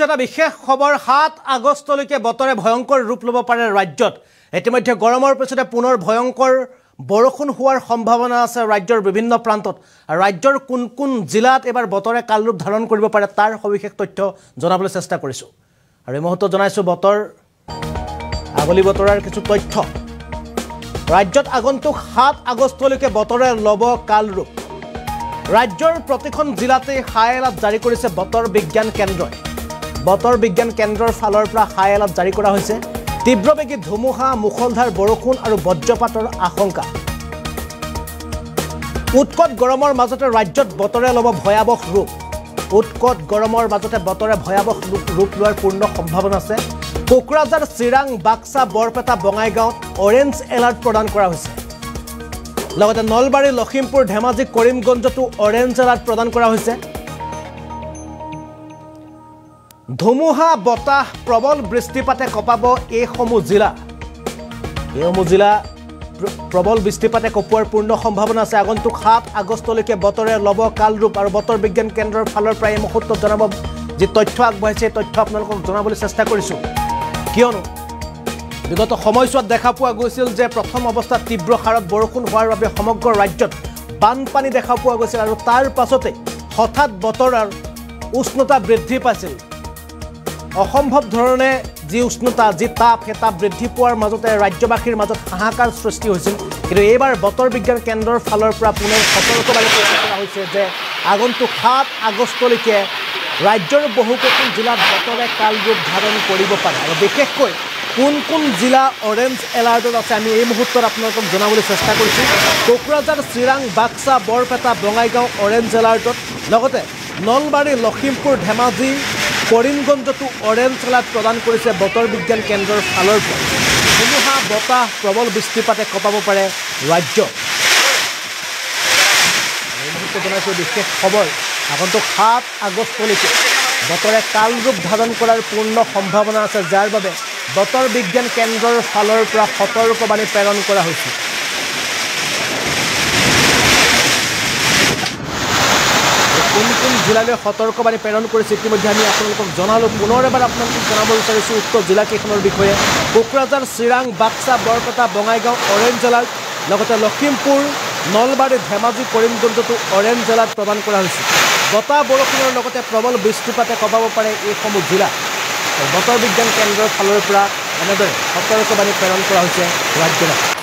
এটা বিশেষ খবৰ 7 আগষ্টলৈকে বতৰে ভয়ংকৰ ৰূপ ল'ব পাৰে ৰাজ্যত ইতিমধ্যে গৰমৰ পিছতে পুনৰ ভয়ংকৰ বৰষুণ হোৱাৰ সম্ভাৱনা আছে ৰাজ্যৰ বিভিন্ন প্ৰান্তত ৰাজ্যৰ কোন কোন জিলাত এবাৰ বতৰে কাল ৰূপ ধাৰণ কৰিব পাৰে তাৰ সবিশেষ তথ্য জনাবলৈ চেষ্টা কৰিছো আৰু এই মুহূৰ্তত জনাইছো বতৰ আগলি বতৰৰ কিছু তথ্য ৰাজ্যত আগন্তুক 7 আগষ্টলৈকে বতৰে ল'ব কাল ৰূপ ৰাজ্যৰ প্ৰতিখন জিলাতে হাই এলাৰ্ট জাৰি কৰিছে বতৰ বিজ্ঞান কেন্দ্ৰৰ ফালৰ পৰা হাই এলাৰ্ট জাৰি কৰা হৈছে তীব্ৰবেগী ধুমুহা মুখলধাৰ বৰষুণ আৰু বজ্ৰপাতৰ আশংকা উৎকট গৰমৰ মাজতে ৰাজ্যত বতৰে ল'ব ভয়াবহ ৰূপ ৰূপ লোৱাৰ পূৰ্ণ সম্ভাৱনা আছে কোকৰাঝাৰ চিৰাং বাক্সা বৰপেটা বঙাইগাঁৱত অৰেঞ্জ এলাৰ্ট প্ৰদান কৰা হৈছে লগতে নলবাৰী লখিমপুৰ ধেমাজি কৰিমগঞ্জতো অৰেঞ্জ এলাৰ্ট প্ৰদান কৰা হৈছে ধুমুহা বতাহ প্ৰবল বৃষ্টিপাতে কপাব এইসমূহ জিলা প্ৰবল বৃষ্টিপাতে কপোৱাৰ পূৰ্ণ সম্ভাৱনা আছে আগন্তুক 7 আগষ্টলৈকে বতৰে ল'ব কাল ৰূপ আৰু বতৰ বিজ্ঞান কেন্দ্ৰৰ ফালৰ পৰা এই মুহূৰ্তত জনাব যে তথ্য আগবঢ়াইছে তথ্য আপোনালোকক জনাবলৈ চেষ্টা কৰিছো কিয়নো বিগত সময়ছোৱাত দেখা পোৱা গৈছিল যে প্ৰথম অৱস্থাত তীব্ৰ হাৰত বৰষুণ হোৱাৰ বাবে সমগ্ৰ ৰাজ্যত বানপানী দেখা পোৱা গৈছিল আৰু তাৰ পাছতে হঠাৎ বতৰৰ উষ্ণতা বৃদ্ধি পাইছিল অসম্ভৱ ধৰণে যি উষ্ণতা যি তাপ বৃদ্ধি পোৱাৰ মাজতে ৰাজ্যবাসীৰ মাজত হাহাকাৰ সৃষ্টি হৈছিল কিন্তু এইবাৰ বতৰ বিজ্ঞান কেন্দ্ৰৰ ফালৰ পৰা পুনৰ সতৰ্কবাণী প্ৰদান কৰা হৈছে যে আগন্তুক 7 আগষ্টলৈকে ৰাজ্যৰ বহুকেইখন জিলাত বতৰে কাল ৰূপ ধাৰণ কৰিব পাৰে আৰু বিশেষকৈ কোন জিলা অৰেঞ্জ এলাৰ্টত আছে আমি এই মুহূৰ্তত আপোনালোকক জনাবলৈ চেষ্টা কৰিছোঁ কোকৰাঝাৰ চিৰাং বাক্সা বৰপেটা বঙাইগাঁও অৰেঞ্জ এলাৰ্টত লগতে নলবাৰী লখিমপুৰ ধেমাজি কৰিমগঞ্জতো অৰেঞ্জ এলাৰ্ট প্ৰদান কৰিছে বতৰ বিজ্ঞান কেন্দ্ৰৰ ফালৰ পৰা ধুমুহা বতাহ প্ৰবল বৃষ্টিপাতে কপাব পাৰে ৰাজ্য এই মুহূৰ্তত জনাইছোঁ বিশেষ খবৰ আগন্তুক 7 আগষ্টলৈকে বতৰে কাল ৰূপ ধাৰণ কৰাৰ পূৰ্ণ সম্ভাৱনা আছে যাৰ বাবে বতৰ বিজ্ঞান কেন্দ্ৰৰ ফালৰ পৰা সতৰ্কবাণী প্ৰেৰণ কৰা হৈছে কোন জিলালৈ সতৰ্কবাণী প্ৰেৰণ কৰিছে ইতিমধ্যে আমি আপোনালোকক জনালোঁ পুনৰ এবাৰ আপোনালোকক জনাব বিচাৰিছোঁ উক্ত জিলাকেইখনৰ বিষয়ে কোকৰাঝাৰ চিৰাং বাক্সা বৰপেটা বঙাইগাঁও অৰেঞ্জ এলাৰ্ট লগতে লখিমপুৰ নলবাৰী ধেমাজি কৰিমগঞ্জতো অৰেঞ্জ এলাৰ্ট প্ৰদান কৰা হৈছে বতাহ বৰষুণৰ লগতে প্ৰবল বৃষ্টিপাতে কপাব পাৰে এইসমূহ জিলা বতৰ বিজ্ঞান কেন্দ্ৰৰ ফালৰ পৰা এনেদৰে সতৰ্কবাণী প্ৰেৰণ কৰা হৈছে ৰাজ্যবাসীক